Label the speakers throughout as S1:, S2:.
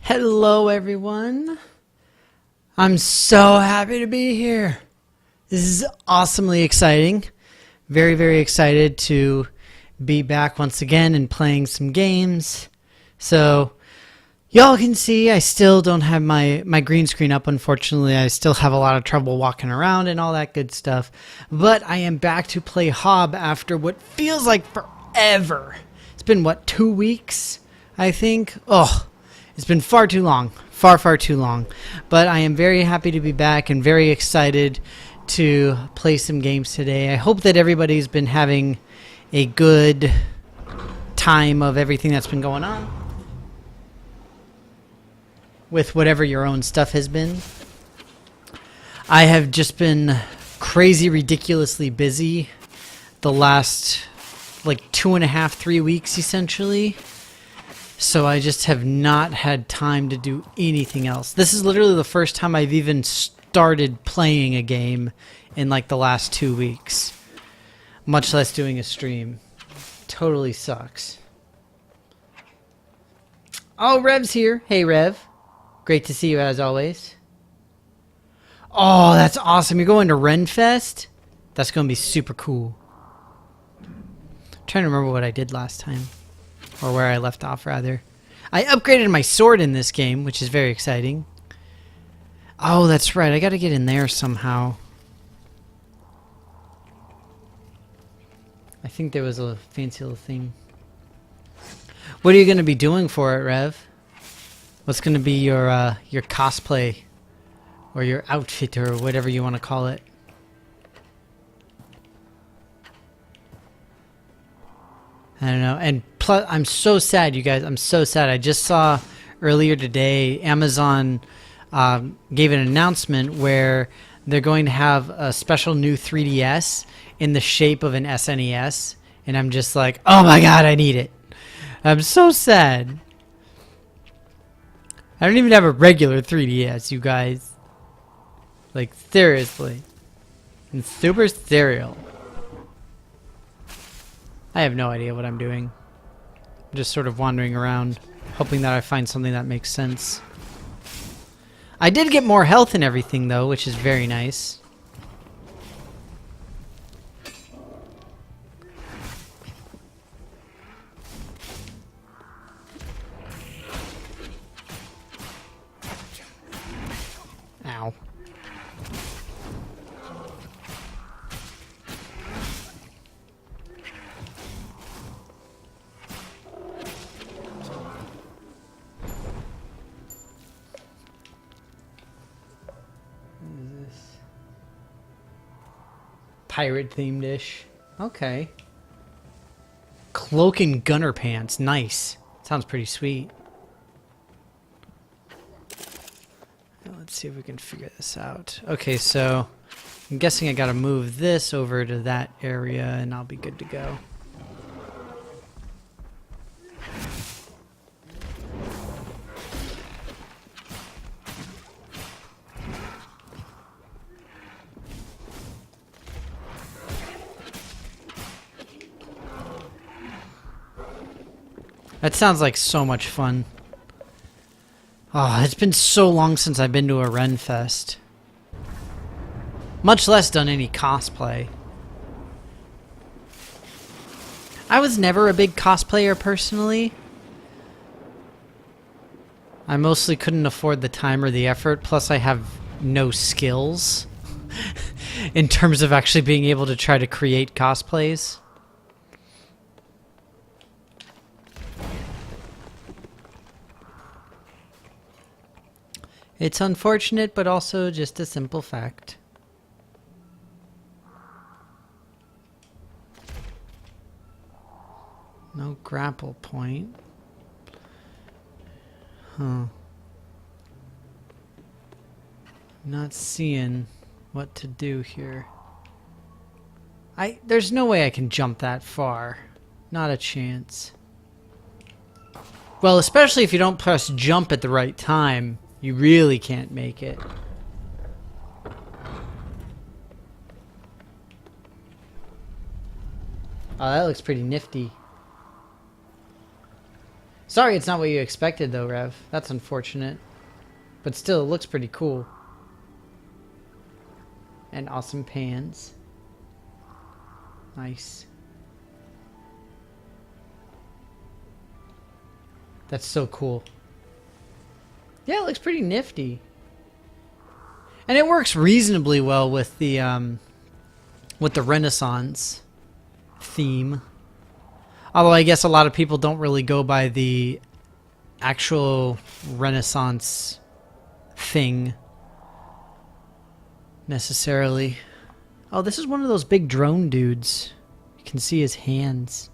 S1: Hello, everyone. I'm so happy to be here. This is awesomely exciting. Very, very excited to be back once again and playing some games. So, y'all can see I still don't have my green screen up, unfortunately. I still have a lot of trouble walking around and all that good stuff. But I am back to play Hob after what feels like forever. It's been, what, 2 weeks, I think? Oh, it's been far too long. Far too long. But I am very happy to be back and very excited to play some games today. I hope that everybody's been having a good time of everything that's been going on with whatever your own stuff has been. I have just been crazy, ridiculously busy the last like 2.5, 3 weeks essentially. So I just have not had time to do anything else. This is literally the first time I've even started playing a game in like the last 2 weeks. Much less doing a stream. Totally sucks. Oh, Rev's here. Hey, Rev. Great to see you as always. Oh, that's awesome. You're going to Renfest? That's going to be super cool. I'm trying to remember what I did last time. Or where I left off, rather. I upgraded my sword in this game, which is very exciting. Oh, that's right. I gotta get in there somehow. I think there was a fancy little thing. What are you gonna be doing for it, Rev? What's gonna be your cosplay? Or your outfit, or whatever you want to call it? I don't know. And plus, I'm so sad, you guys. I'm so sad. I just saw earlier today Amazon gave an announcement where they're going to have a special new 3DS in the shape of an SNES. And I'm just like, oh my god, I need it. I'm so sad. I don't even have a regular 3DS, you guys. Like, seriously. And super serial. I have no idea what I'm doing. I'm just sort of wandering around, hoping that I find something that makes sense. I did get more health and everything, though, which is very nice. Ow. Pirate themed ish. Okay. Cloak and gunner pants. Nice. Sounds pretty sweet. Let's see if we can figure this out. Okay, so I'm guessing I gotta move this over to that area and I'll be good to go. That sounds like so much fun. Oh, it's been so long since I've been to a Renfest. Much less done any cosplay. I was never a big cosplayer personally. I mostly couldn't afford the time or the effort, plus I have no skills in terms of actually being able to try to create cosplays. It's unfortunate, but also just a simple fact. No grapple point. Huh. Not seeing what to do here. There's no way I can jump that far. Not a chance. Well, especially if you don't press jump at the right time. You really can't make it. Oh, that looks pretty nifty. Sorry it's not what you expected though, Rev. That's unfortunate. But still, it looks pretty cool. And awesome pans. Nice. That's so cool. Yeah, it looks pretty nifty. And it works reasonably well with the Renaissance theme. Although I guess a lot of people don't really go by the actual Renaissance thing necessarily. Oh, this is one of those big drone dudes. You can see his hands.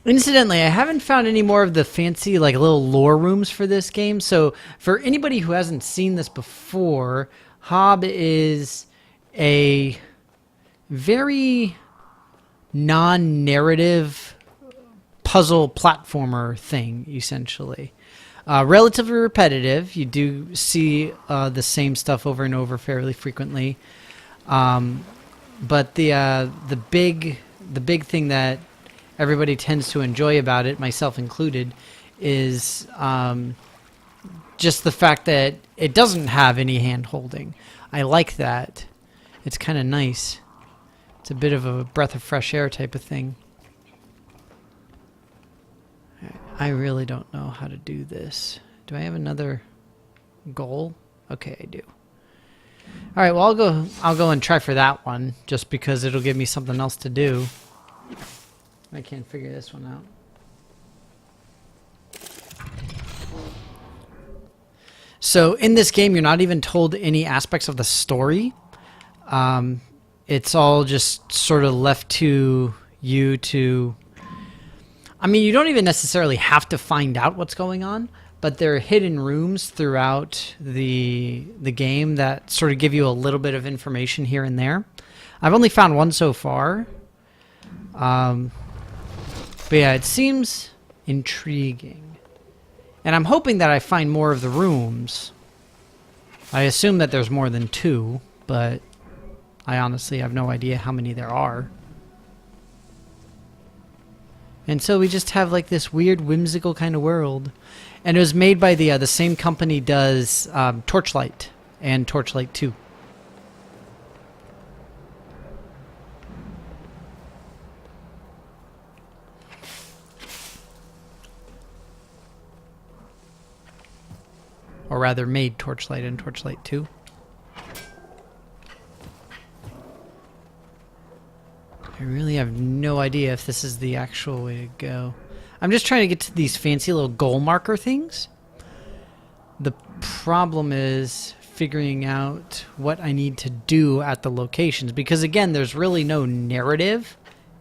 S1: Incidentally, I haven't found any more of the fancy like little lore rooms for this game. So for anybody who hasn't seen this before, Hob is a very non-narrative puzzle platformer thing, essentially. Relatively repetitive. You do see the same stuff over and over fairly frequently. But the big thing that everybody tends to enjoy about it, myself included, is just the fact that it doesn't have any hand-holding. I like that. It's kind of nice. It's a bit of a breath of fresh air type of thing. I really don't know how to do this. Do I have another goal? Okay, I do. All right, well, I'll go and try for that one, just because it'll give me something else to do. I can't figure this one out. So in this game, you're not even told any aspects of the story. It's all just sort of left to you to... I mean, you don't even necessarily have to find out what's going on, but there are hidden rooms throughout the game that sort of give you a little bit of information here and there. I've only found one so far. But yeah, it seems intriguing. And I'm hoping that I find more of the rooms. I assume that there's more than 2, but I honestly have no idea how many there are. And so we just have like this weird whimsical kind of world. And it was made by the same company does Torchlight and Torchlight 2. Or rather made Torchlight and Torchlight 2. I really have no idea if this is the actual way to go. I'm just trying to get to these fancy little goal marker things. The problem is figuring out what I need to do at the locations. Because again, there's really no narrative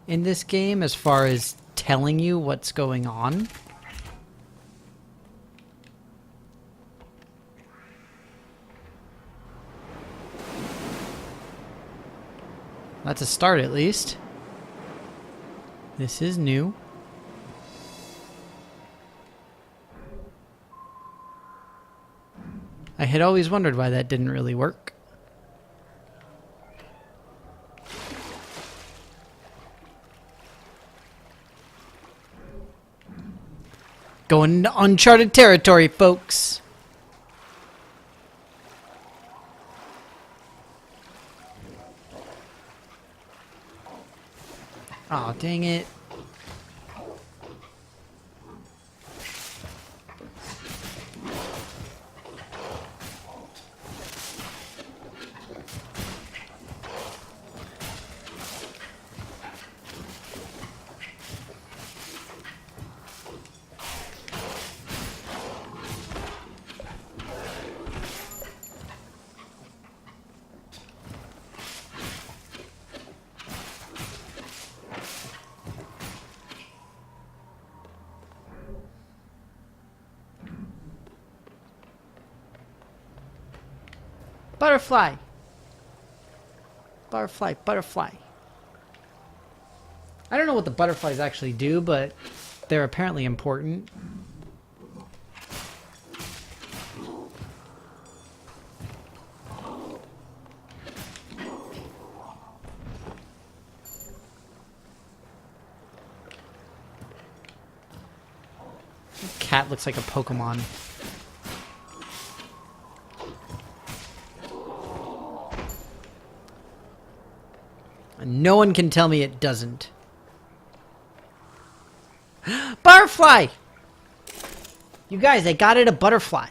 S1: in this game as far as telling you what's going on. That's a start at least. This is new. I had always wondered why that didn't really work. Going into uncharted territory, folks. Aw, dang it. Butterfly. Butterfly, butterfly. I don't know what the butterflies actually do, but they're apparently important. Cat looks like a Pokemon. And no one can tell me it doesn't. Butterfly! You guys, I got it a butterfly.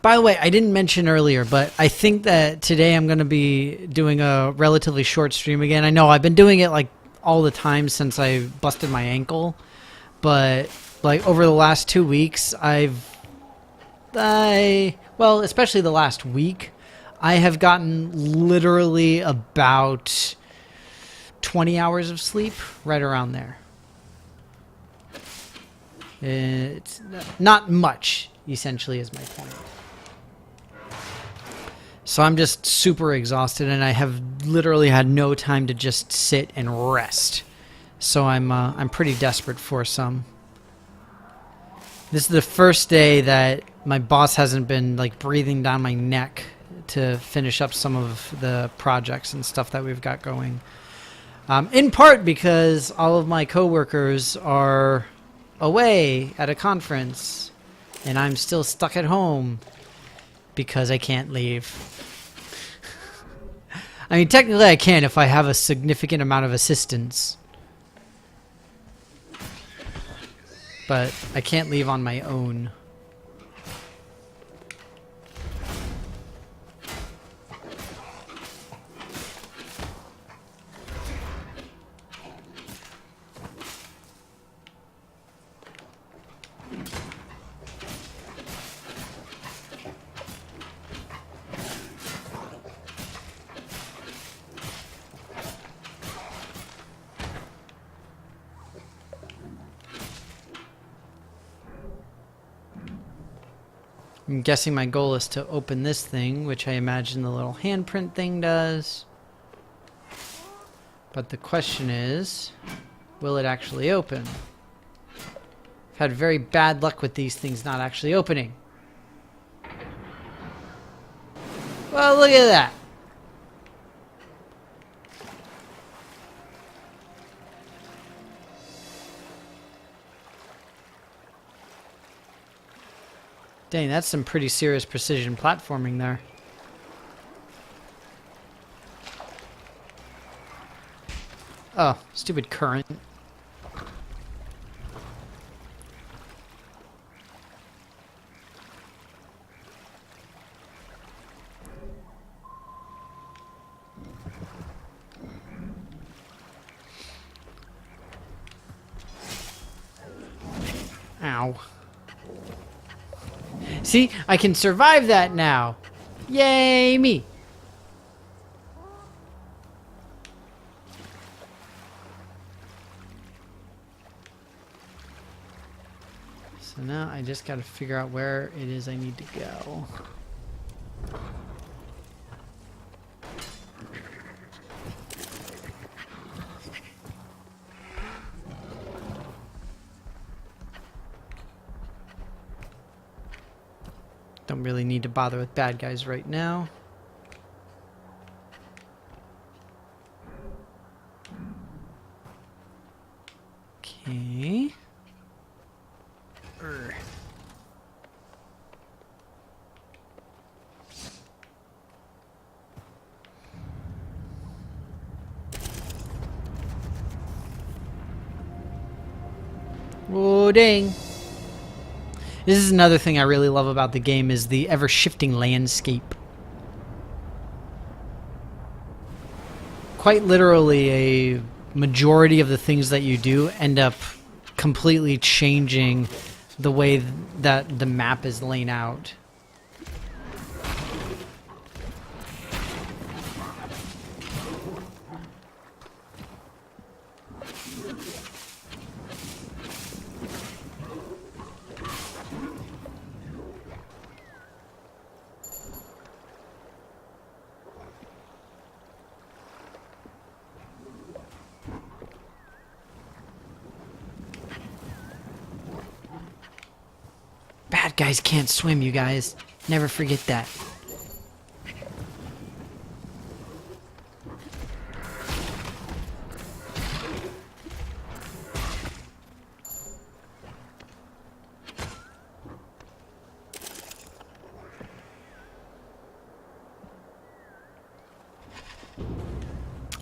S1: By the way, I didn't mention earlier, but I think that today I'm going to be doing a relatively short stream again. I know I've been doing it like all the time since I busted my ankle, but like over the last 2 weeks, well, especially the last week, I have gotten literally about 20 hours of sleep, right around there. It's not much, essentially, is my point. So I'm just super exhausted, and I have literally had no time to just sit and rest. So I'm pretty desperate for some. This is the first day that my boss hasn't been like breathing down my neck to finish up some of the projects and stuff that we've got going. In part because all of my coworkers are away at a conference, and I'm still stuck at home because I can't leave. I mean, technically I can if I have a significant amount of assistance. But I can't leave on my own. I'm guessing my goal is to open this thing, which I imagine the little handprint thing does. But the question is, will it actually open? I've had very bad luck with these things not actually opening. Well, look at that. Dang, that's some pretty serious precision platforming there. Oh, stupid current. Ow. See, I can survive that now. Yay, me. So now I just got to figure out where it is I need to go. Don't really need to bother with bad guys right now. Okay. Oh, dang. This is another thing I really love about the game is the ever-shifting landscape. Quite literally, a majority of the things that you do end up completely changing the way that the map is laid out. Bad guys can't swim, you guys. Never forget that.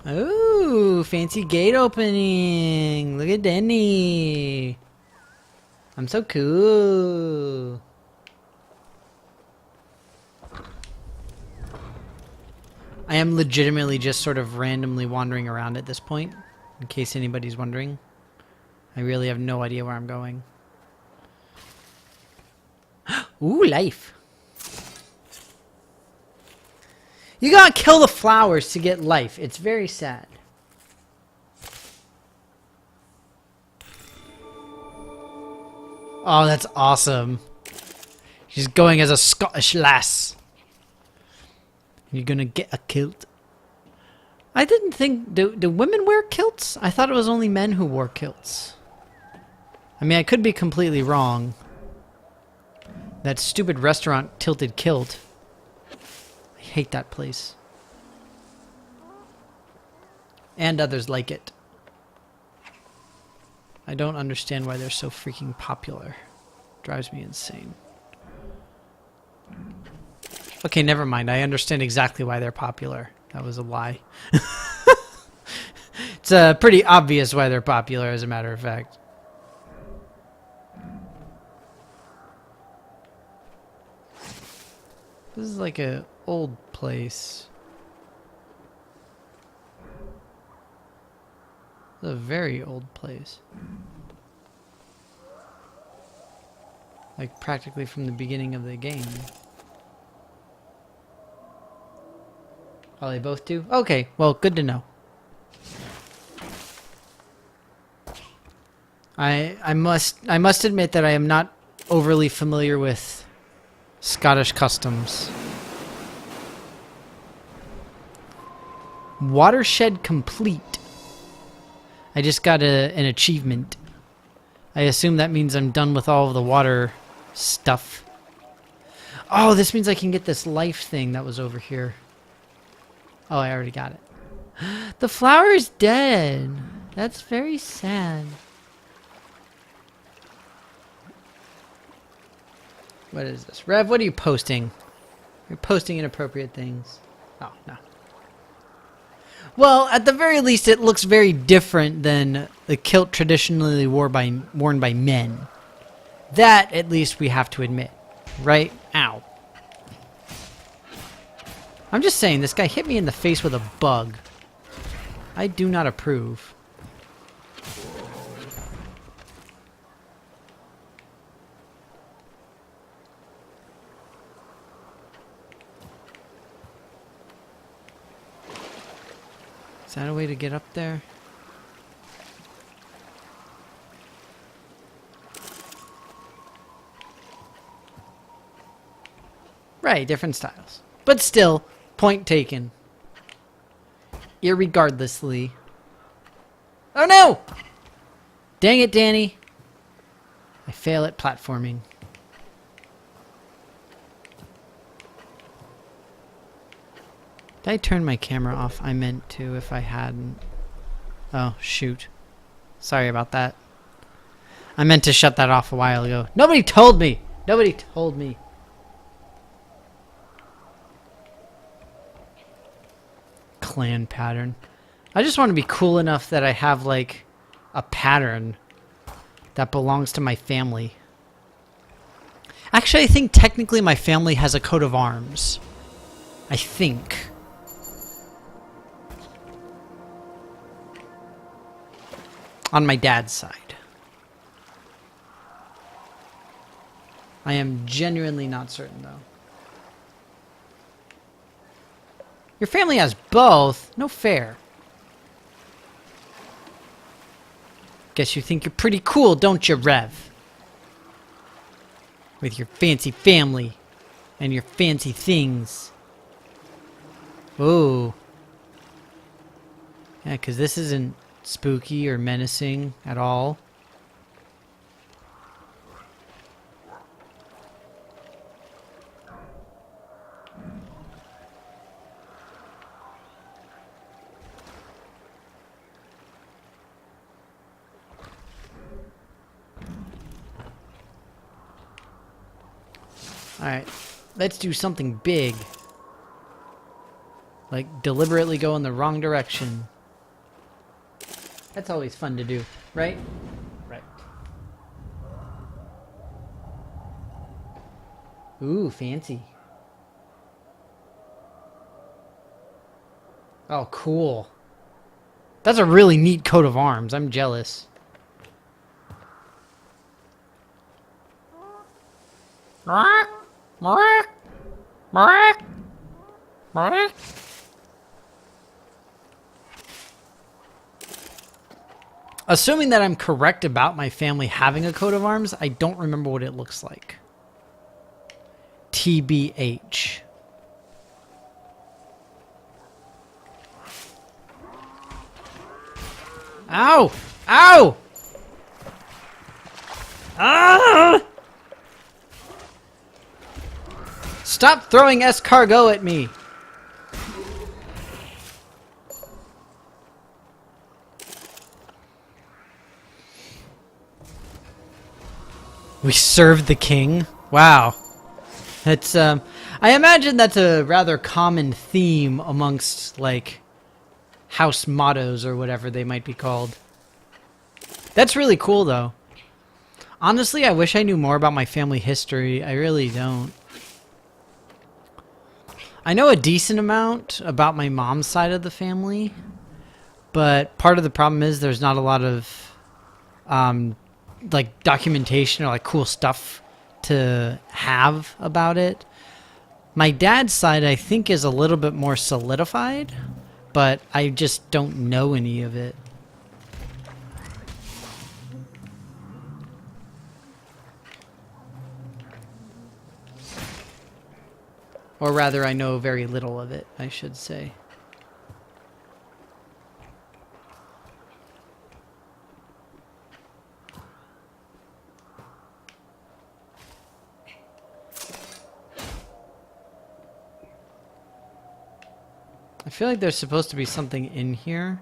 S1: Ooh, fancy gate opening. Look at Denny. I'm so cool. I am legitimately just sort of randomly wandering around at this point, in case anybody's wondering. I really have no idea where I'm going. Ooh, life. You gotta kill the flowers to get life. It's very sad. Oh, that's awesome. She's going as a Scottish lass. You're gonna get a kilt. I didn't think... Do women wear kilts? I thought it was only men who wore kilts. I mean, I could be completely wrong. That stupid restaurant Tilted Kilt. I hate that place. And others like it. I don't understand why they're so freaking popular. Drives me insane. Okay, never mind. I understand exactly why they're popular. That was a lie. It's pretty obvious why they're popular, as a matter of fact. This is like a old place. It's a very old place. Like practically from the beginning of the game. Oh, they both do? Okay, well, good to know. I must admit that I am not overly familiar with Scottish customs. Watershed complete. I just got an achievement. I assume that means I'm done with all of the water stuff. Oh, this means I can get this life thing that was over here. Oh, I already got it. The flower is dead. That's very sad. What is this? Rev, what are you posting? You're posting inappropriate things. Oh, no. Well, at the very least, it looks very different than the kilt traditionally worn by men. That, at least, we have to admit. Right? Ow. I'm just saying, this guy hit me in the face with a bug. I do not approve. Is that a way to get up there? Right, different styles. But still, point taken. Irregardlessly. Oh no! Dang it, Danny. I fail at platforming. Did I turn my camera off? I meant to if I hadn't. Oh, shoot. Sorry about that. I meant to shut that off a while ago. Nobody told me! Nobody told me. Clan pattern. I just want to be cool enough that I have, like, a pattern that belongs to my family. Actually, I think technically my family has a coat of arms. I think. On my dad's side. I am genuinely not certain, though. Your family has both? No fair. Guess you think you're pretty cool, don't you, Rev? With your fancy family. And your fancy things. Ooh. Yeah, because this isn't spooky or menacing at all. Alright, let's do something big. Like, deliberately go in the wrong direction. That's always fun to do, right? Right. Ooh, fancy. Oh, cool. That's a really neat coat of arms. I'm jealous. Assuming that I'm correct about my family having a coat of arms, I don't remember what it looks like. TBH. Ow! Ow! Ah! Stop throwing escargot at me! We served the king? Wow. That's, I imagine that's a rather common theme amongst, like, house mottos or whatever they might be called. That's really cool, though. Honestly, I wish I knew more about my family history. I really don't. I know a decent amount about my mom's side of the family, but part of the problem is there's not a lot of, like, documentation or, like, cool stuff to have about it. My dad's side, I think, is a little bit more solidified, but I just don't know any of it. Or rather, I know very little of it, I should say. I feel like there's supposed to be something in here.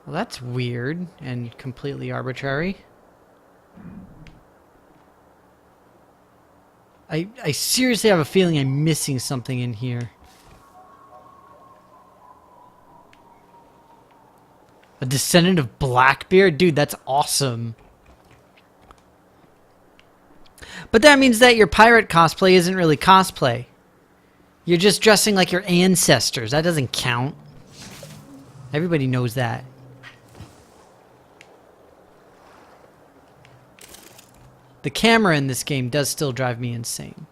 S1: Well, that's weird and completely arbitrary. I seriously have a feeling I'm missing something in here. A descendant of Blackbeard? Dude, that's awesome. But that means that your pirate cosplay isn't really cosplay. You're just dressing like your ancestors. That doesn't count. Everybody knows that. The camera in this game does still drive me insane,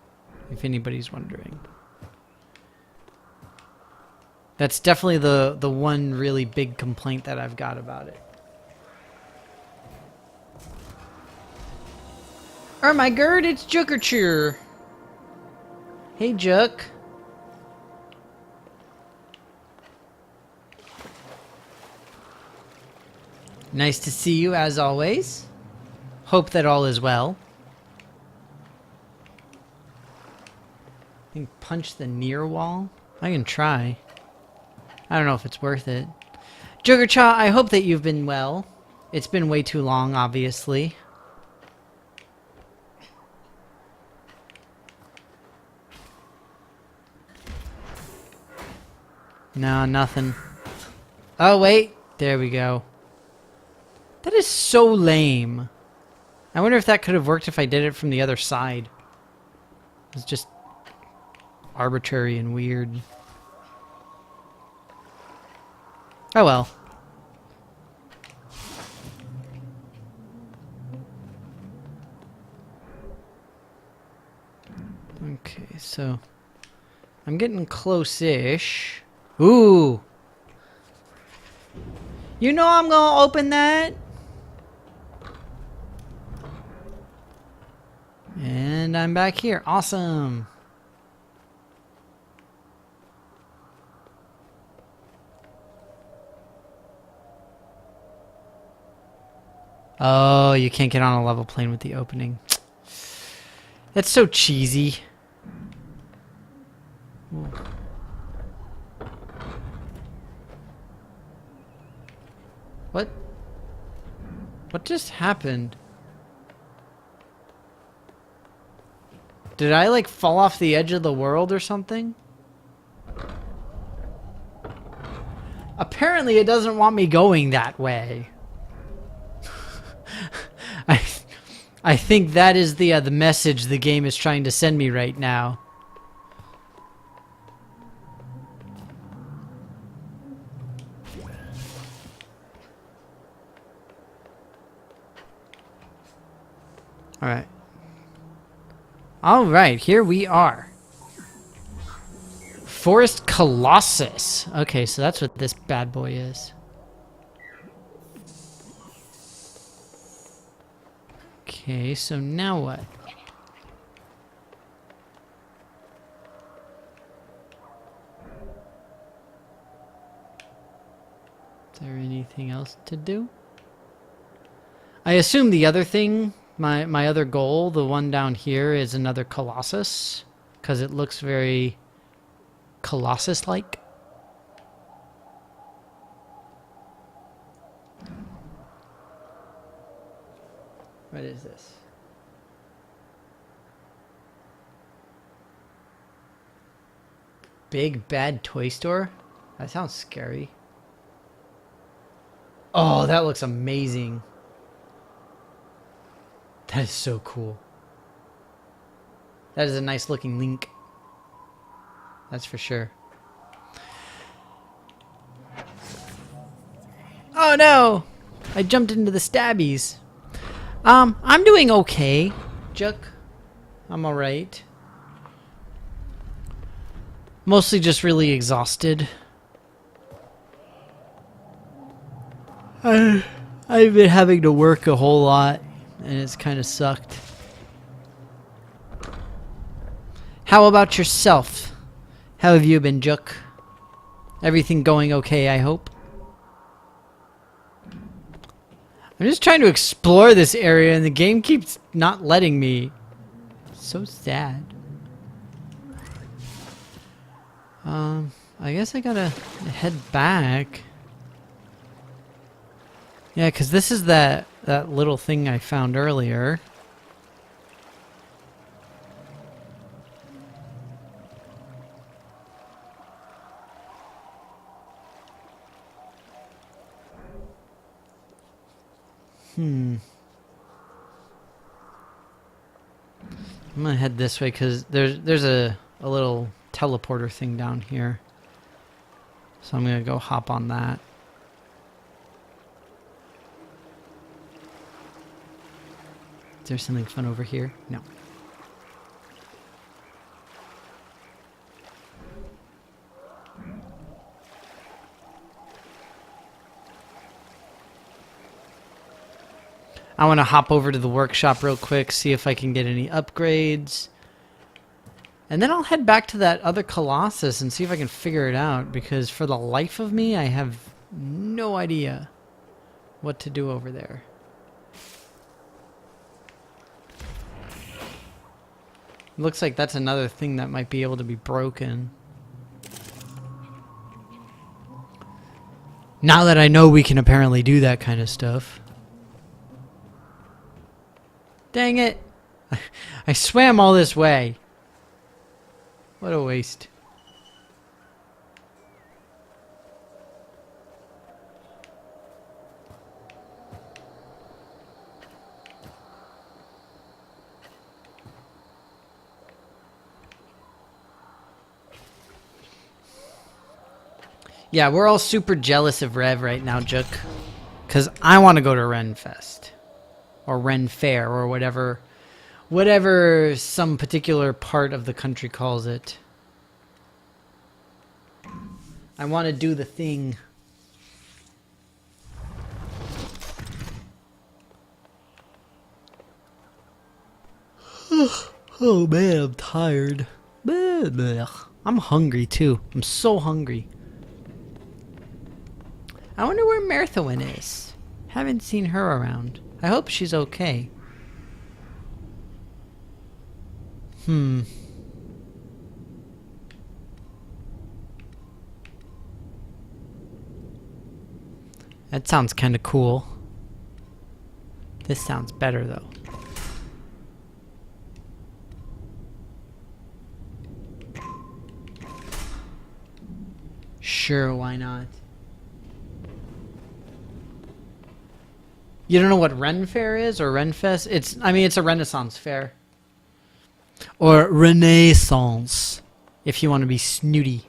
S1: if anybody's wondering. That's definitely the one really big complaint that I've got about it. Oh my god, it's Jookerture. Hey, Jook. Nice to see you as always. Hope that all is well. I can punch the near wall. I can try. I don't know if it's worth it. Juggercha, I hope that you've been well. It's been way too long, obviously. No, nothing. Oh, wait. There we go. That is so lame. I wonder if that could have worked if I did it from the other side. It's just arbitrary and weird. Oh well. Okay, so I'm getting close-ish. Ooh! You know I'm gonna open that! And I'm back here. Awesome! Oh, you can't get on a level plane with the opening. That's so cheesy. Ooh. What? What just happened? Did I like fall off the edge of the world or something? Apparently it doesn't want me going that way. I think that is the message the game is trying to send me right now. Alright. Alright, here we are. Forest Colossus. Okay, so that's what this bad boy is. Okay, so now what? Is there anything else to do? I assume the other thing, my other goal, the one down here, is another Colossus, because it looks very Colossus-like. What is this? Big bad toy store? That sounds scary. Oh, that looks amazing. That is so cool. That is a nice looking link. That's for sure. Oh no! I jumped into the stabbies. I'm doing okay, Juk. I'm alright. Mostly just really exhausted. I've been having to work a whole lot, and it's kind of sucked. How about yourself? How have you been, Juk? Everything going okay, I hope? I'm just trying to explore this area and the game keeps not letting me. So sad. I guess I gotta head back. Yeah, because this is that little thing I found earlier. I'm gonna head this way because there's a little teleporter thing down here. So I'm gonna go hop on that. Is there something fun over here? No. I want to hop over to the workshop real quick, see if I can get any upgrades. And then I'll head back to that other Colossus and see if I can figure it out, because for the life of me, I have no idea what to do over there. Looks like that's another thing that might be able to be broken. Now that I know we can apparently do that kind of stuff. Dang it! I swam all this way. What a waste. Yeah, we're all super jealous of Rev right now, Juk. Because I want to go to Renfest. Or Ren Fair, or whatever some particular part of the country calls it. I want to do the thing. Oh man, I'm tired. I'm hungry too. I'm so hungry. I wonder where Merthawin is. Haven't seen her around. I hope she's okay. That sounds kind of cool. This sounds better, though. Sure, why not? You don't know what Ren Fair is or Renfest? It's a Renaissance fair. Or Renaissance, if you want to be snooty.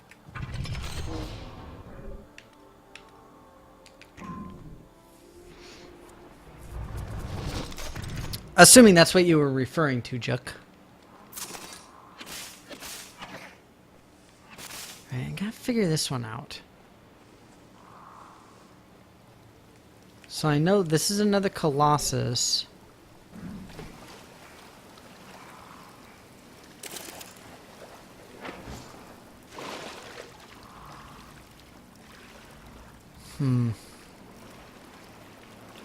S1: Assuming that's what you were referring to, Juk. Alright, I gotta figure this one out. So I know this is another Colossus.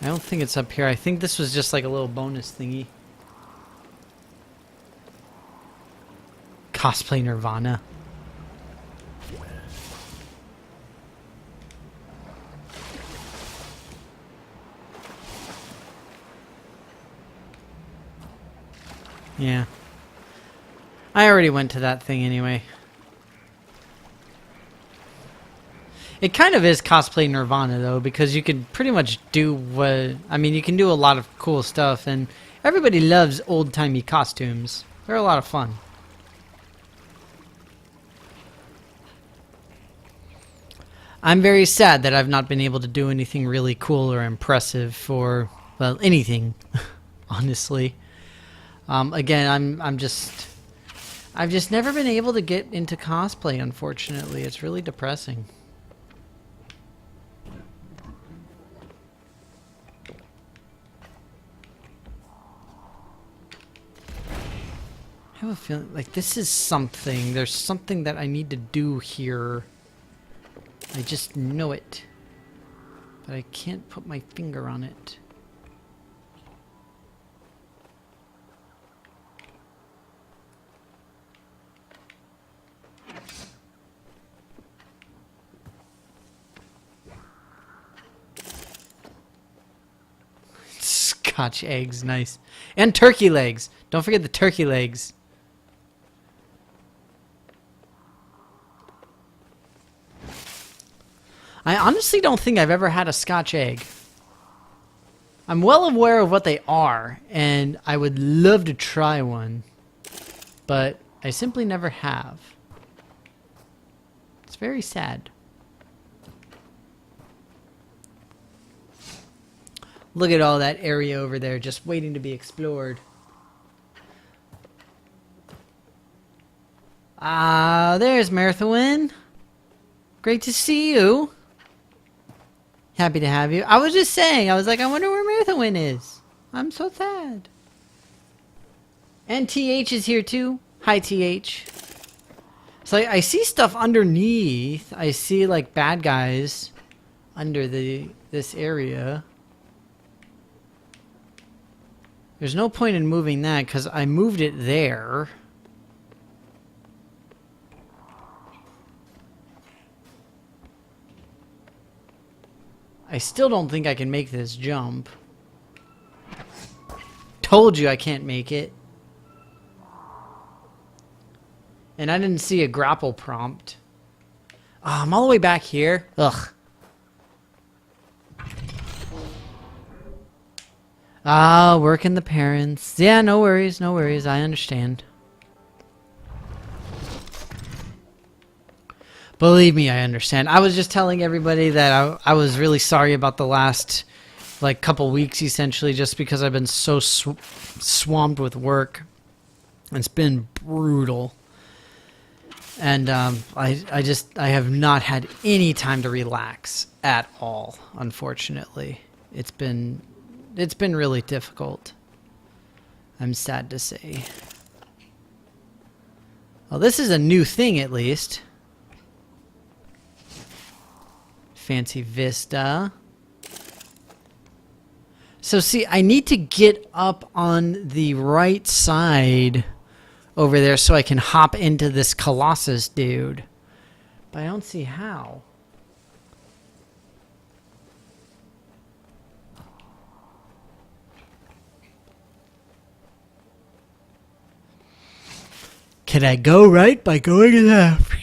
S1: I don't think it's up here. I think this was just like a little bonus thingy. Cosplay Nirvana. Yeah. I already went to that thing anyway. It kind of is cosplay Nirvana, though, because you can pretty much do what... I mean, you can do a lot of cool stuff, and everybody loves old-timey costumes. They're a lot of fun. I'm very sad that I've not been able to do anything really cool or impressive for, well, anything, honestly. Again, I've just never been able to get into cosplay, unfortunately. It's really depressing. I have a feeling like this is something. There's something that I need to do here. I just know it. But I can't put my finger on it. Scotch eggs, nice. And turkey legs. Don't forget the turkey legs. I honestly don't think I've ever had a Scotch egg. I'm well aware of what they are, and I would love to try one, but I simply never have. It's very sad. Look at all that area over there just waiting to be explored. Ah, there's Merthwin. Great to see you. Happy to have you. I was just saying, I was like, I wonder where Merthwin is. I'm so sad. And TH is here too. Hi, TH. So I see stuff underneath. I see like bad guys under this area. There's no point in moving that because I moved it there. I still don't think I can make this jump. Told you I can't make it. And I didn't see a grapple prompt. Oh, I'm all the way back here. Ugh. Ah, working the parents. Yeah, no worries, no worries. I understand. Believe me, I understand. I was just telling everybody that I was really sorry about the last, like, couple weeks, essentially, just because I've been so swamped with work. It's been brutal. And I have not had any time to relax at all, unfortunately. It's been really difficult. I'm sad to say. Well, this is a new thing, at least. Fancy vista. So see, I need to get up on the right side over there so I can hop into this Colossus dude. But I don't see how. Can I go right by going left?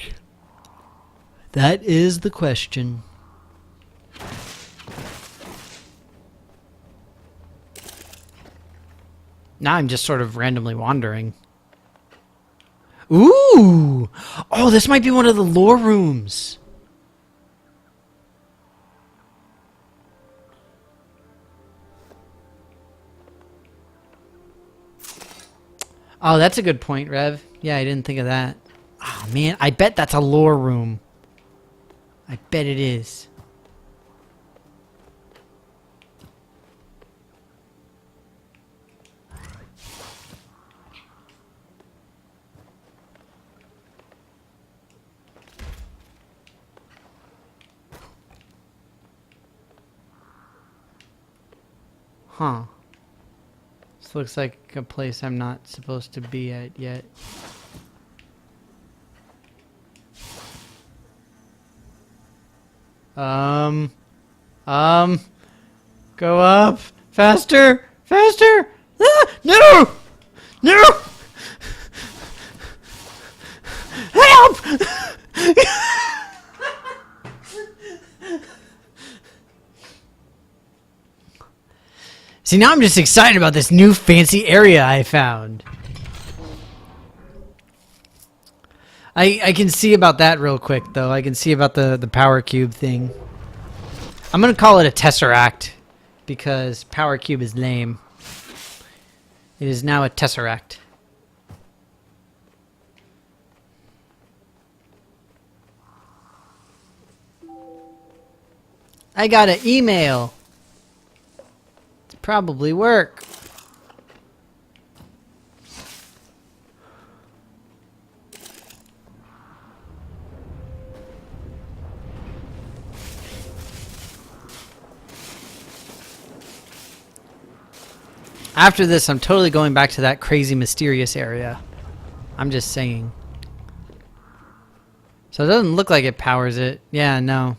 S1: That is the question. Now I'm just sort of randomly wandering. Ooh! Oh, this might be one of the lore rooms. Oh, that's a good point, Rev. Yeah, I didn't think of that. Oh, man, I bet that's a lore room. I bet it is. Huh. This looks like a place I'm not supposed to be at yet. Go up! Faster! Faster! Ah! No! No! Help! See, now I'm just excited about this new fancy area I found. I can see about that real quick, though. I can see about the power cube thing. I'm going to call it a tesseract, because power cube is lame. It is now a tesseract. I got an email. It's probably work. After this, I'm totally going back to that crazy mysterious area. I'm just saying. So it doesn't look like it powers it. Yeah, no.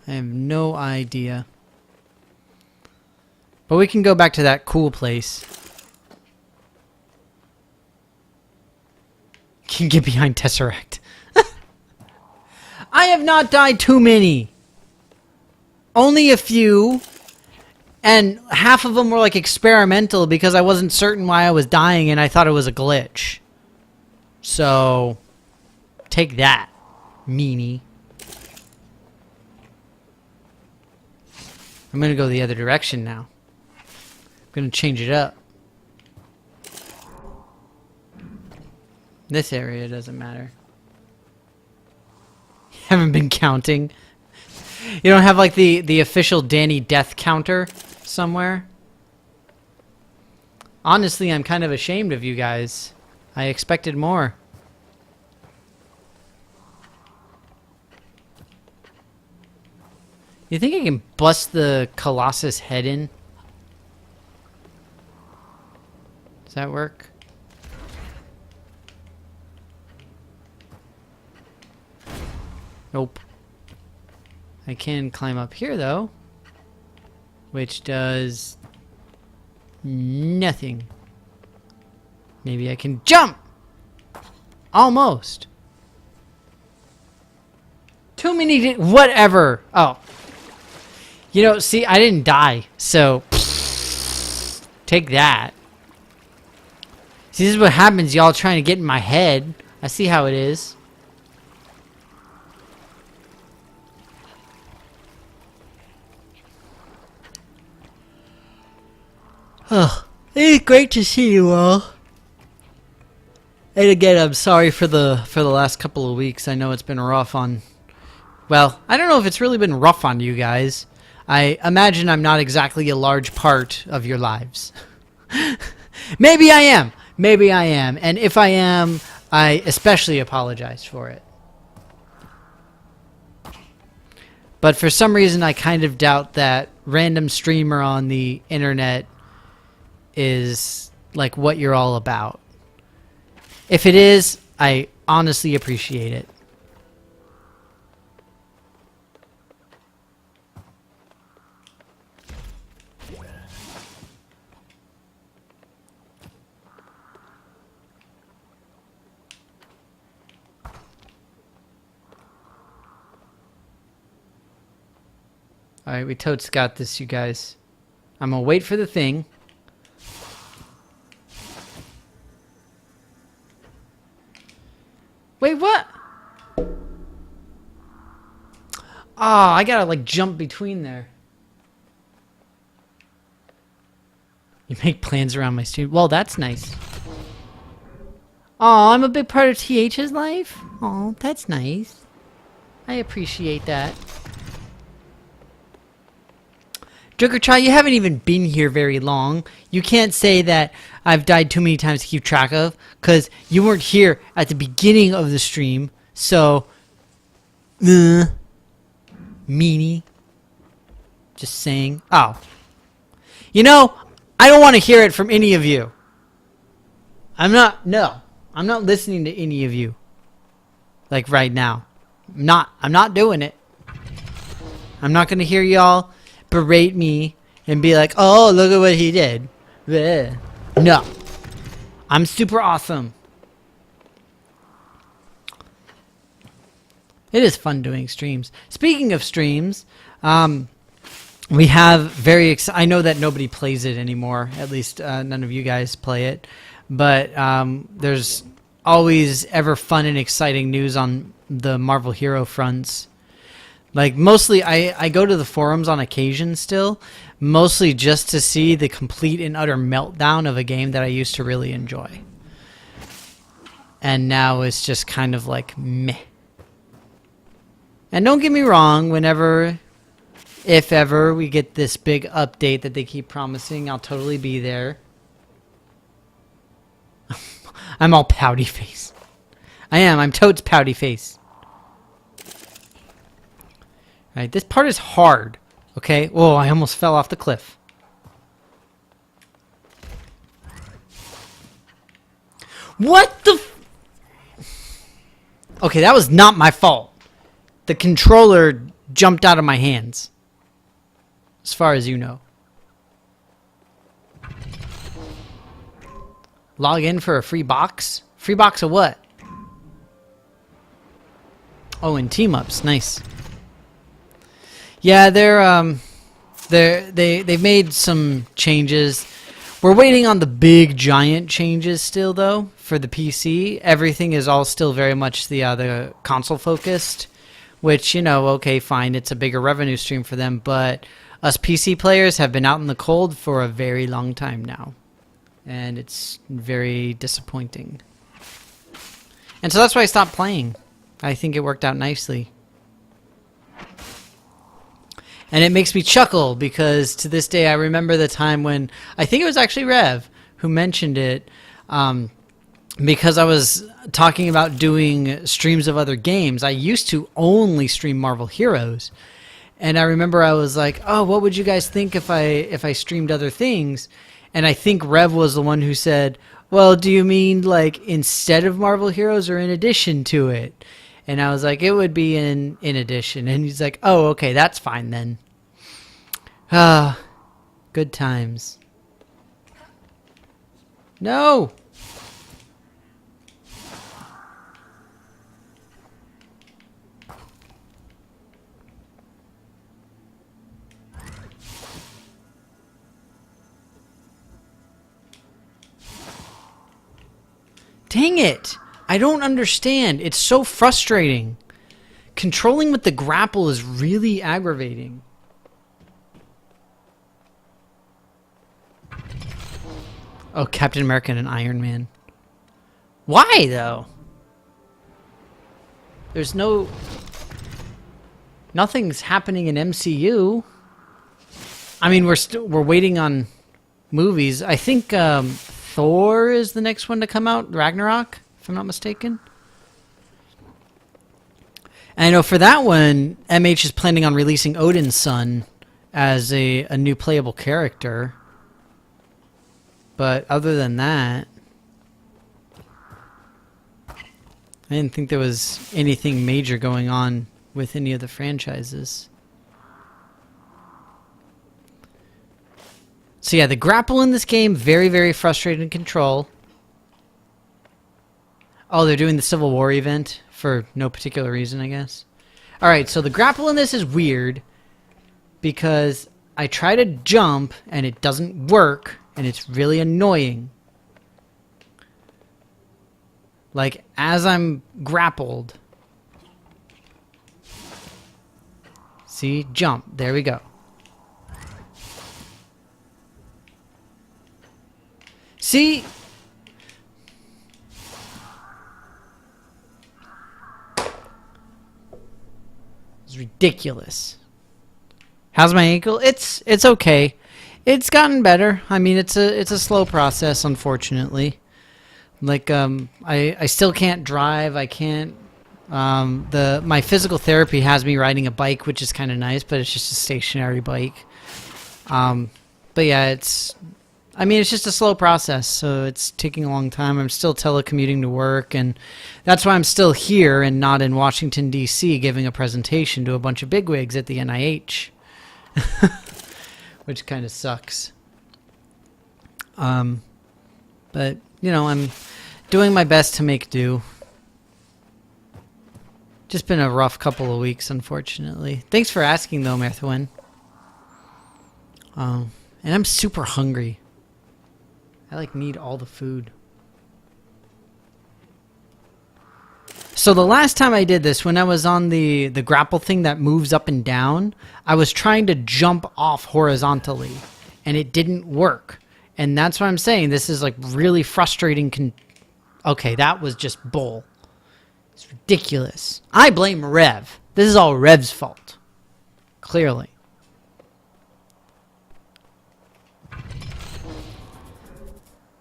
S1: I have no idea. But we can go back to that cool place. Can get behind Tesseract. I have not died too many. Only a few. And half of them were like experimental because I wasn't certain why I was dying and I thought it was a glitch. So, take that, meanie. I'm gonna go the other direction now. I'm gonna change it up. This area doesn't matter. Haven't been counting. You don't have like the official Danny death counter somewhere? Honestly, I'm kind of ashamed of you guys. I expected more. You think I can bust the Colossus head in? Does that work? Nope. I can climb up here though, which does nothing. Maybe I can jump! Almost. Too many whatever. Oh. You know, see, I didn't die, so take that. See, this is what happens, y'all trying to get in my head. I see how it is. Oh, it's great to see you all. And again, I'm sorry for the last couple of weeks. I know it's been rough on... Well, I don't know if it's really been rough on you guys. I imagine I'm not exactly a large part of your lives. Maybe I am. Maybe I am. And if I am, I especially apologize for it. But for some reason, I kind of doubt that random streamer on the internet is like what you're all about. If it is, I honestly appreciate it. Alright, we totes got this, you guys. I'm gonna wait for the thing. Wait, what? Oh, I gotta like jump between there. You make plans around my stream. Well, that's nice. Oh, I'm a big part of TH's life. Oh, that's nice. I appreciate that. Jokertry, you haven't even been here very long. You can't say that I've died too many times to keep track of, because you weren't here at the beginning of the stream. So, meanie. Just saying. Oh. You know, I don't want to hear it from any of you. I'm not listening to any of you. Like right now. I'm not doing it. I'm not going to hear y'all berate me and be like, oh, look at what he did. Bleh. No. I'm super awesome. It is fun doing streams. Speaking of streams, we have I know that nobody plays it anymore. At least none of you guys play it. But there's always ever fun and exciting news on the Marvel Hero fronts. Like, mostly, I go to the forums on occasion still, mostly just to see the complete and utter meltdown of a game that I used to really enjoy. And now it's just kind of like, meh. And don't get me wrong, if ever we get this big update that they keep promising, I'll totally be there. I'm all pouty face. I'm totes pouty face. Alright, this part is hard. Okay? Whoa, I almost fell off the cliff. What the Okay, that was not my fault. The controller jumped out of my hands. As far as you know. Log in for a free box? Free box of what? Oh, and team ups. Nice. Yeah, they've made some changes. We're waiting on the big giant changes still though for the PC. Everything is all still very much the console focused, which, you know, okay, fine, it's a bigger revenue stream for them, but us PC players have been out in the cold for a very long time now. And it's very disappointing. And so that's why I stopped playing. I think it worked out nicely. And it makes me chuckle because to this day I remember the time when, I think it was actually Rev who mentioned it, because I was talking about doing streams of other games. I used to only stream Marvel Heroes. And I remember I was like, oh, what would you guys think if I streamed other things? And I think Rev was the one who said, well, do you mean like instead of Marvel Heroes or in addition to it? And I was like, it would be in addition. And he's like, oh, okay, that's fine then. Ah, good times. No! Dang it! I don't understand. It's so frustrating. Controlling with the grapple is really aggravating. Oh, Captain America and Iron Man. Why, though? There's nothing's happening in MCU. I mean, we're waiting on movies. I think Thor is the next one to come out, Ragnarok, if I'm not mistaken. And I know for that one, MH is planning on releasing Odin's son as a new playable character. But other than that, I didn't think there was anything major going on with any of the franchises. So yeah, the grapple in this game, very, very frustrating to control. Oh, they're doing the Civil War event for no particular reason, I guess. Alright, so the grapple in this is weird. because I try to jump and it doesn't work, and it's really annoying. Like, as I'm grappled. See? Jump. There we go. See? It's ridiculous. How's my ankle? It's okay. It's gotten better. I mean, it's a slow process, unfortunately. Like, I still can't drive. I can't. My physical therapy has me riding a bike, which is kind of nice, but it's just a stationary bike. But yeah, it's just a slow process, so it's taking a long time. I'm still telecommuting to work, and that's why I'm still here and not in Washington, D.C., giving a presentation to a bunch of bigwigs at the NIH, which kind of sucks. But, you know, I'm doing my best to make do. Just been a rough couple of weeks, unfortunately. Thanks for asking, though, Merthwin. And I'm super hungry. I, need all the food. So the last time I did this, when I was on the grapple thing that moves up and down, I was trying to jump off horizontally, and it didn't work. And that's what I'm saying. This is, really frustrating. Okay, that was just bull. It's ridiculous. I blame Rev. This is all Rev's fault. Clearly.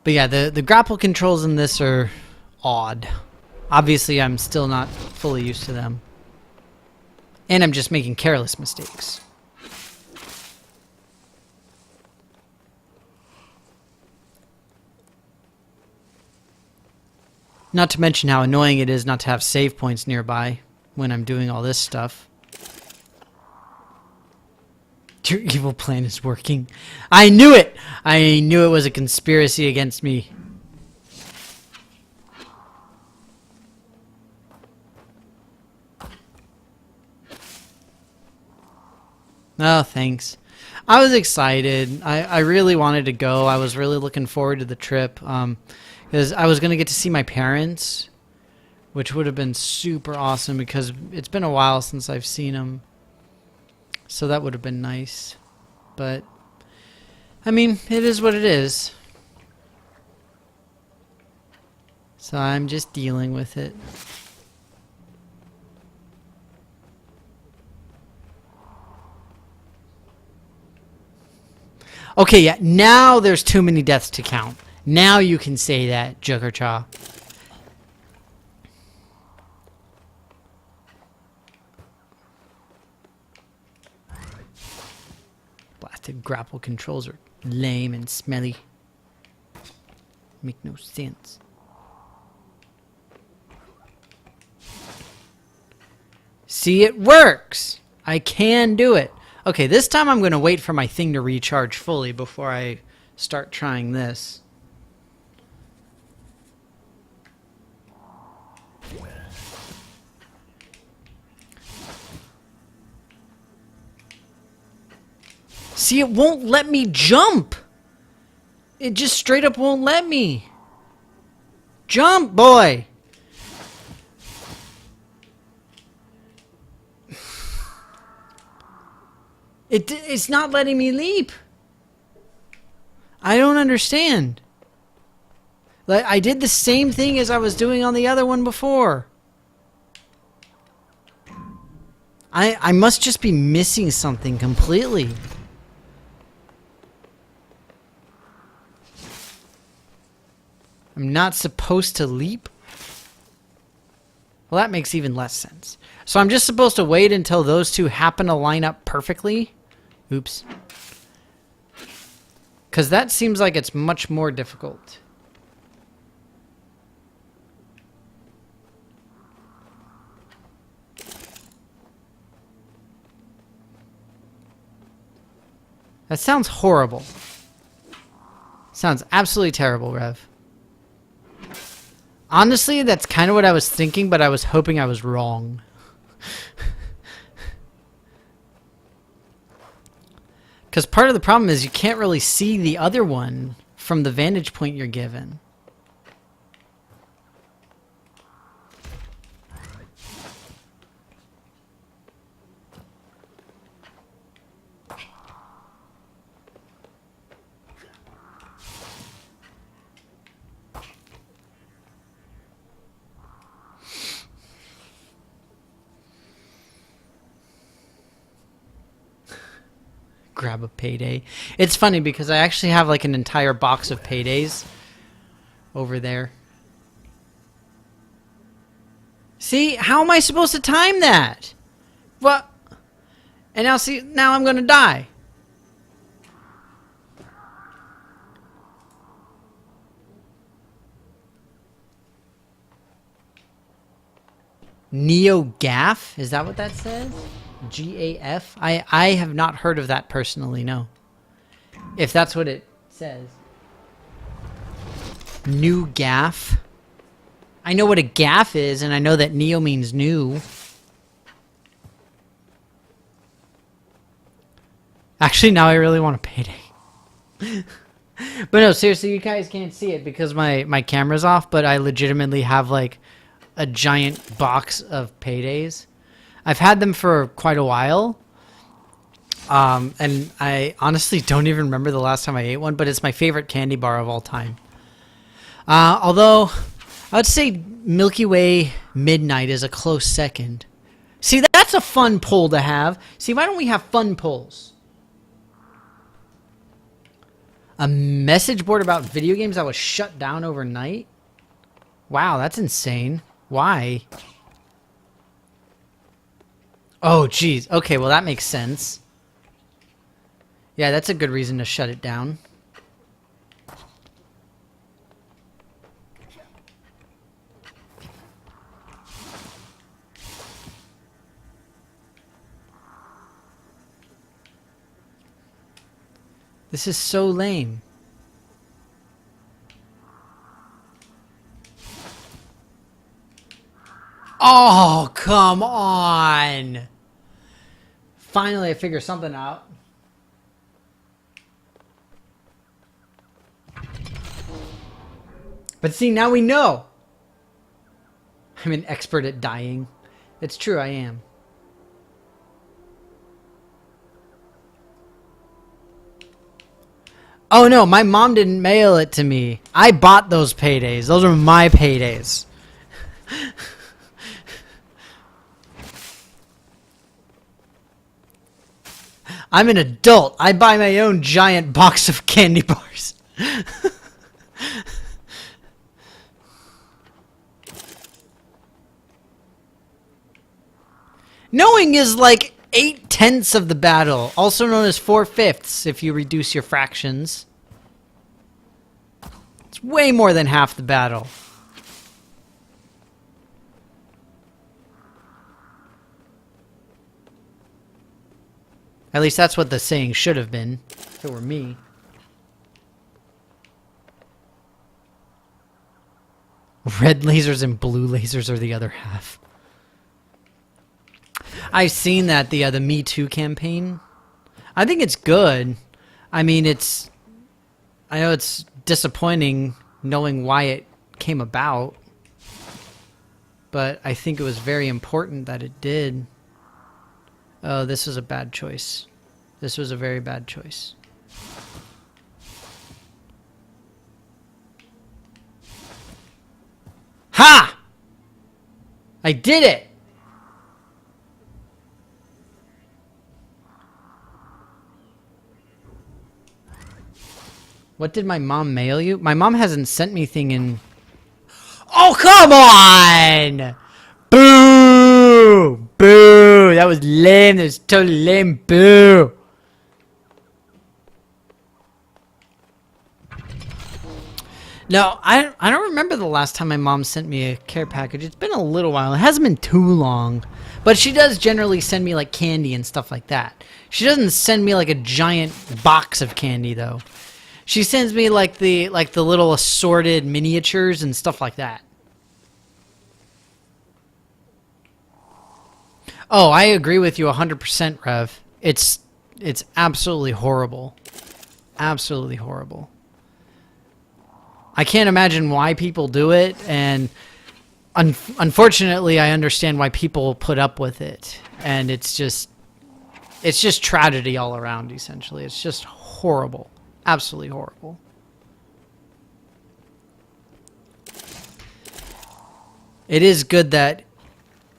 S1: But yeah, the grapple controls in this are odd. Obviously, I'm still not fully used to them. And I'm just making careless mistakes. Not to mention how annoying it is not to have save points nearby when I'm doing all this stuff. Your evil plan is working. I knew it! I knew it was a conspiracy against me. Oh, thanks. I was excited. I really wanted to go. I was really looking forward to the trip. Because I was going to get to see my parents, which would have been super awesome because it's been a while since I've seen them. So that would have been nice. But, I mean, it is what it is. So I'm just dealing with it. Okay, yeah, now there's too many deaths to count. Now you can say that, Jokerchaw. Blasted grapple controls are lame and smelly. Make no sense. See, it works! I can do it. Okay, this time I'm going to wait for my thing to recharge fully before I start trying this. See, it won't let me jump. It just straight up won't let me. Jump, boy. It's not letting me leap. I don't understand. Like, I did the same thing as I was doing on the other one before. I must just be missing something completely. I'm not supposed to leap? Well, that makes even less sense. So I'm just supposed to wait until those two happen to line up perfectly? Oops. Because that seems like it's much more difficult. That sounds horrible. Sounds absolutely terrible, Rev. Honestly, that's kind of what I was thinking, but I was hoping I was wrong. Because part of the problem is you can't really see the other one from the vantage point you're given. Grab a payday. It's funny because I actually have like an entire box of paydays over there. See, how am I supposed to time that? What? And now see, now I'm gonna die. NeoGAF? Is that what that says? GAF? I have not heard of that personally, no. If that's what it says. New gaff? I know what a gaff is, and I know that neo means new. Actually, now I really want a payday. But no, seriously, you guys can't see it because my camera's off, but I legitimately have like a giant box of paydays. I've had them for quite a while, and I honestly don't even remember the last time I ate one, but it's my favorite candy bar of all time. Although, I would say Milky Way Midnight is a close second. See, that's a fun poll to have. See, why don't we have fun polls? A message board about video games that was shut down overnight? Wow, that's insane. Why? Oh, geez. Okay, well, that makes sense. Yeah, that's a good reason to shut it down. This is so lame. Oh, come on! Finally, I figured something out. But see, now we know. I'm an expert at dying. It's true, I am. Oh no, my mom didn't mail it to me. I bought those paydays. Those are my paydays. I'm an adult. I buy my own giant box of candy bars. Knowing is like 8/10 of the battle, also known as 4/5 if you reduce your fractions. It's way more than half the battle. At least that's what the saying should have been, if it were me. Red lasers and blue lasers are the other half. I've seen that, the Me Too campaign. I think it's good. I mean, I know it's disappointing knowing why it came about, but I think it was very important that it did. Oh, this was a bad choice. This was a very bad choice. Ha! I did it! What did my mom mail you? My mom hasn't sent me anything in... Oh, come on! Boo! Boo! That was lame. That was totally lame. Boo! No, I don't remember the last time my mom sent me a care package. It's been a little while. It hasn't been too long. But she does generally send me like candy and stuff like that. She doesn't send me like a giant box of candy though. She sends me like the little assorted miniatures and stuff like that. Oh, I agree with you 100%, Rev. It's It's absolutely horrible. Absolutely horrible. I can't imagine why people do it, and unfortunately I understand why people put up with it. And it's just tragedy all around, essentially. It's just horrible. Absolutely horrible. It is good that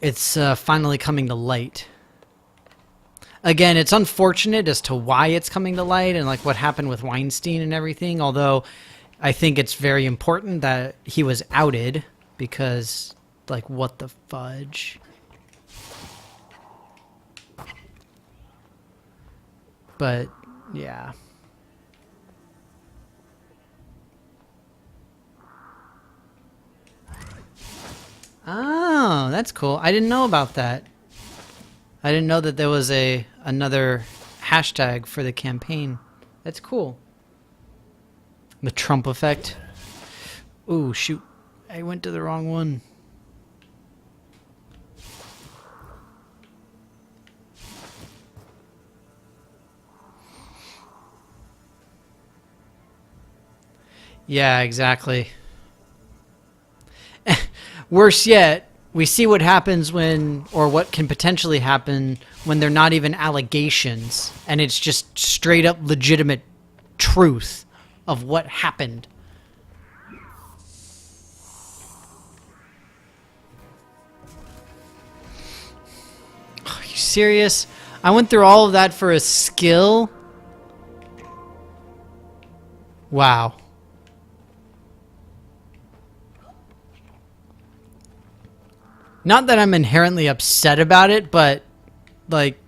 S1: it's finally coming to light. Again, it's unfortunate as to why it's coming to light and like what happened with Weinstein and everything, although I think it's very important that he was outed because, like, what the fudge? But, yeah. Oh, that's cool. I didn't know about that. I didn't know that there was another hashtag for the campaign. That's cool. The Trump effect. Ooh, shoot. I went to the wrong one. Yeah, exactly. Worse yet, we see what happens when, or what can potentially happen when they're not even allegations, and it's just straight up legitimate truth of what happened. Are you serious? I went through all of that for a skill? Wow. Not that I'm inherently upset about it, but, like,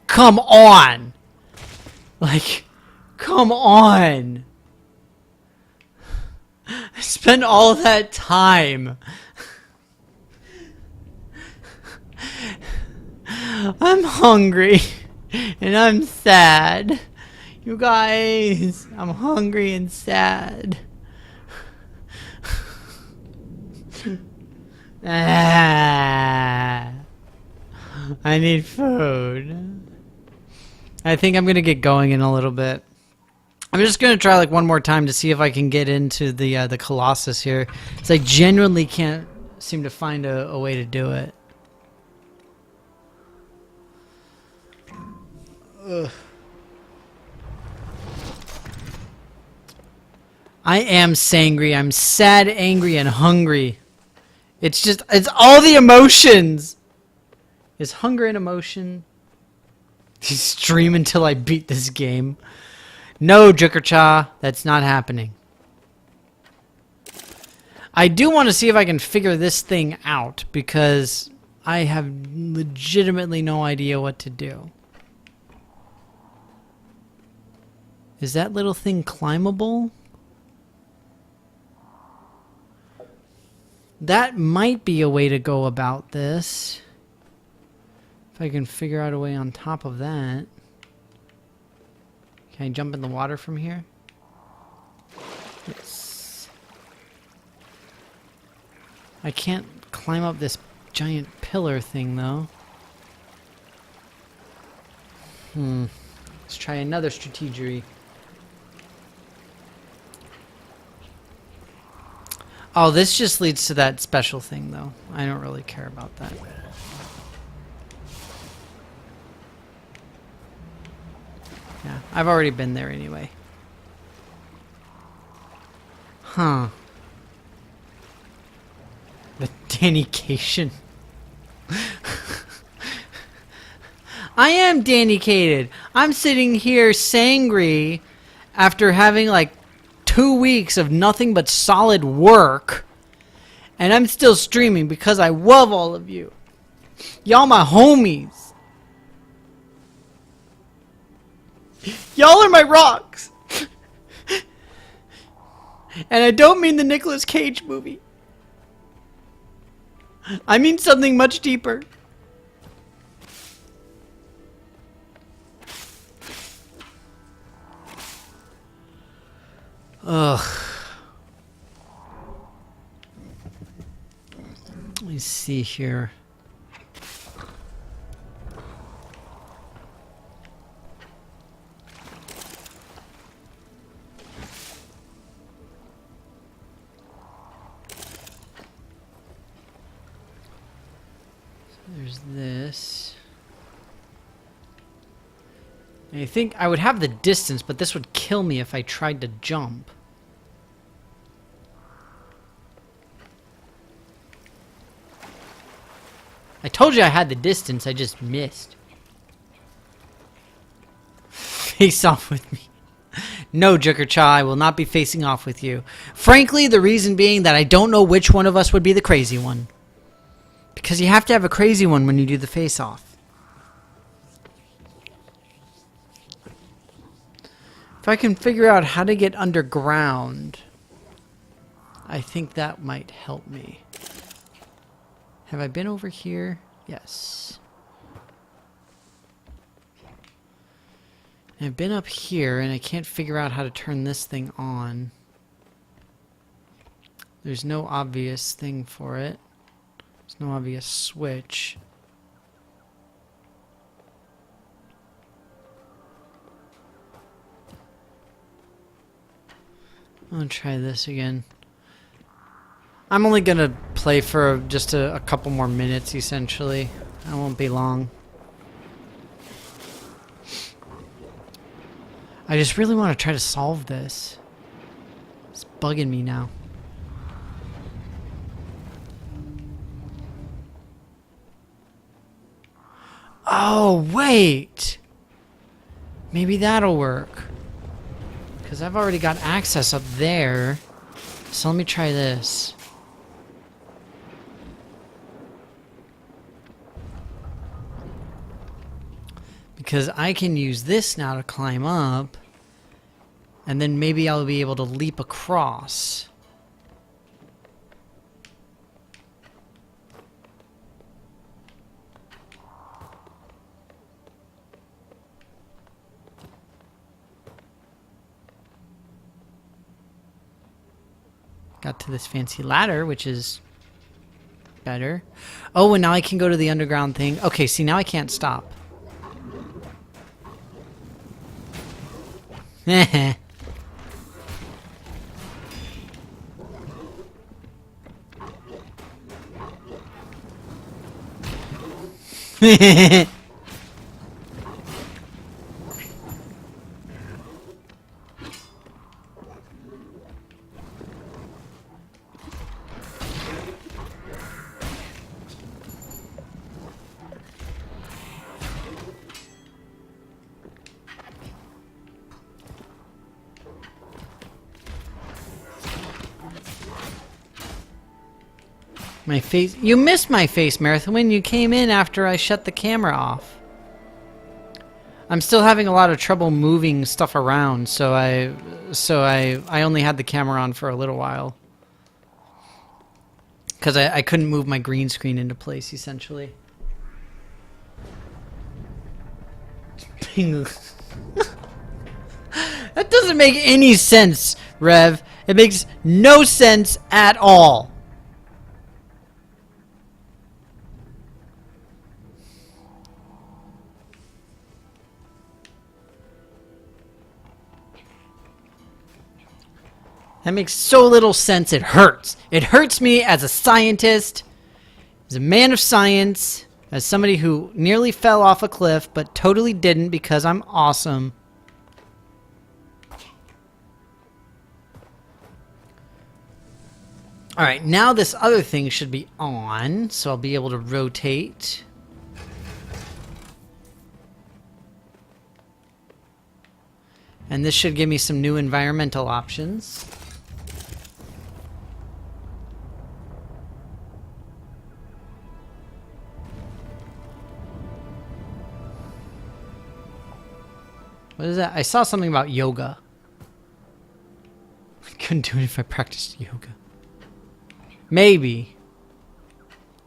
S1: come on! Like, come on! I spent all that time. I'm hungry, and I'm sad. You guys, I'm hungry and sad. I need food. I think I'm gonna get going in a little bit. I'm just gonna try like one more time to see if I can get into the Colossus here, because I genuinely can't seem to find a way to do it. Ugh. I am sangry. I'm sad, angry, and hungry. It's just, it's all the emotions. Is hunger an emotion? Stream until I beat this game. No, Jokercha, that's not happening. I do want to see if I can figure this thing out, because I have legitimately no idea what to do. Is that little thing climbable? That might be a way to go about this. If I can figure out a way on top of that. Can I jump in the water from here? Yes. I can't climb up this giant pillar thing, though. Let's try another strategy. Oh, this just leads to that special thing, though. I don't really care about that. Yeah, I've already been there anyway. Huh. The Danny-cation. I am Danny-cated. I'm sitting here sangry after having like 2 weeks of nothing but solid work, and I'm still streaming because I love all of you. Y'all my homies. Y'all are my rocks. And I don't mean the Nicolas Cage movie. I mean something much deeper. Ugh. Let me see here. There's this. And I think I would have the distance, but this would kill me if I tried to jump. I told you I had the distance, I just missed. Face off with me. No, Joker-cha, I will not be facing off with you. Frankly, the reason being that I don't know which one of us would be the crazy one. Because you have to have a crazy one when you do the face-off. If I can figure out how to get underground, I think that might help me. Have I been over here? Yes. I've been up here, and I can't figure out how to turn this thing on. There's no obvious thing for it. There's no obvious switch. I'm gonna try this again. I'm only gonna play for just a couple more minutes, essentially. I won't be long. I just really want to try to solve this. It's bugging me now. Oh, wait! Maybe that'll work. Because I've already got access up there. So let me try this. Because I can use this now to climb up. And then maybe I'll be able to leap across. Got to this fancy ladder, which is better. Oh, and now I can go to the underground thing. Okay, see, now I can't stop. Heh. My face. You missed my face, Marathon, when you came in after I shut the camera off. I'm still having a lot of trouble moving stuff around, so I only had the camera on for a little while. Because I couldn't move my green screen into place, essentially. That doesn't make any sense, Rev. It makes no sense at all. That makes so little sense, it hurts. It hurts me as a scientist, as a man of science, as somebody who nearly fell off a cliff, but totally didn't because I'm awesome. Alright, now this other thing should be on, so I'll be able to rotate. And this should give me some new environmental options. What is that? I saw something about yoga. I couldn't do it if I practiced yoga. Maybe.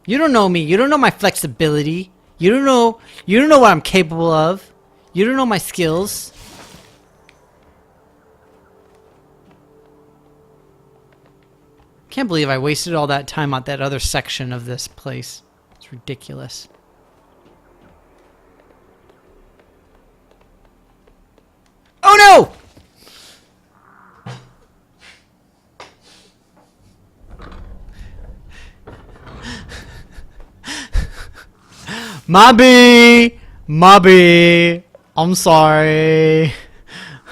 S1: You don't know me. You don't know my flexibility. You don't know what I'm capable of. You don't know my skills. Can't believe I wasted all that time on that other section of this place. It's ridiculous. Oh no! Mobby! Mobby! I'm sorry.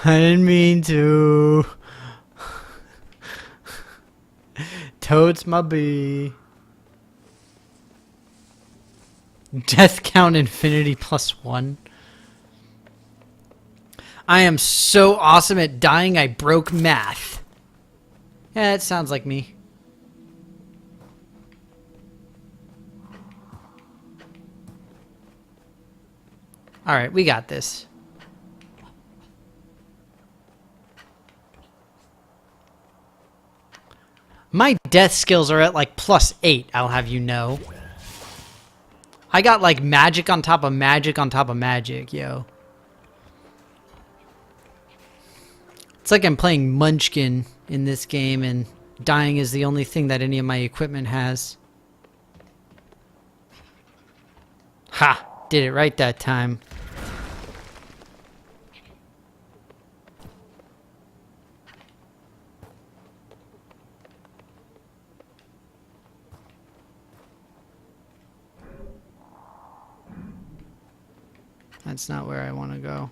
S1: I didn't mean to. Totes Mobby. Death count infinity +1. I am so awesome at dying I broke math. Yeah, it sounds like me. Alright, we got this. My death skills are at like +8, I'll have you know. I got like magic on top of magic on top of magic, yo. It's like I'm playing Munchkin in this game and dying is the only thing that any of my equipment has. Ha! Did it right that time. That's not where I want to go.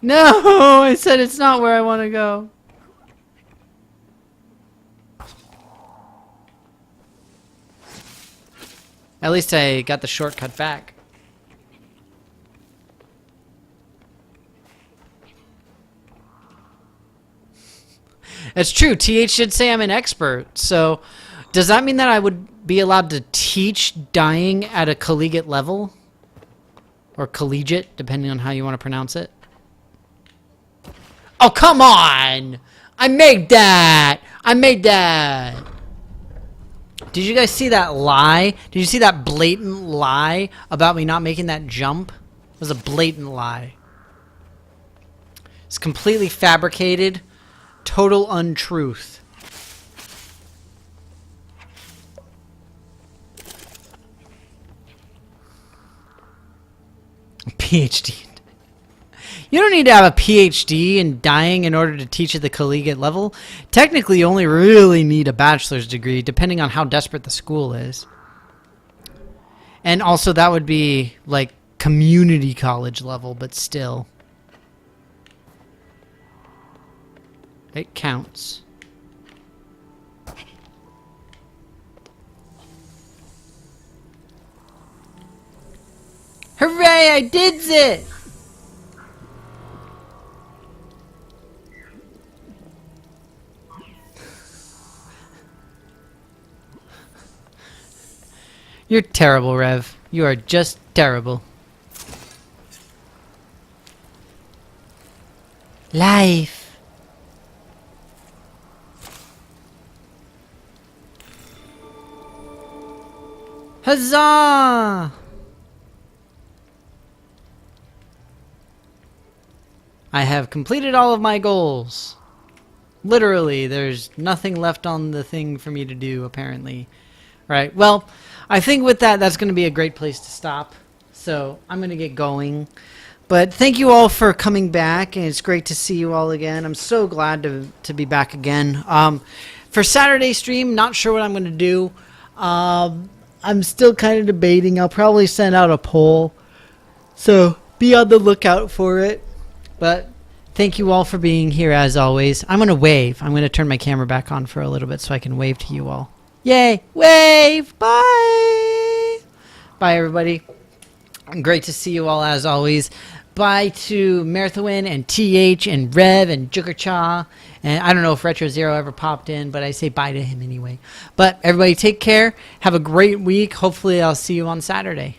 S1: No! I said it's not where I want to go. At least I got the shortcut back. It's true. TH did say I'm an expert. So does that mean that I would be allowed to teach dying at a collegiate level? Or collegiate, depending on how you want to pronounce it. Oh, come on! I made that! I made that! Did you guys see that lie? Did you see that blatant lie about me not making that jump? It was a blatant lie. It's completely fabricated. Total untruth. PhD. You don't need to have a PhD in dying in order to teach at the collegiate level. Technically, you only really need a bachelor's degree, depending on how desperate the school is. And also, that would be like community college level, but still. It counts. Hooray, I did it! You're terrible, Rev. You are just terrible. Life. Huzzah! I have completed all of my goals. Literally, there's nothing left on the thing for me to do, apparently. Right, well, I think with that, that's going to be a great place to stop. So, I'm going to get going. But thank you all for coming back, and it's great to see you all again. I'm so glad to be back again. For Saturday stream, not sure what I'm going to do. I'm still kind of debating. I'll probably send out a poll. So, be on the lookout for it. But thank you all for being here as always. I'm going to wave. I'm going to turn my camera back on for a little bit so I can wave to you all. Yay! Wave! Bye! Bye, everybody. Great to see you all as always. Bye to Merthwin and TH and Rev and Jukercha. And I don't know if Retro Zero ever popped in, but I say bye to him anyway. But everybody take care. Have a great week. Hopefully I'll see you on Saturday.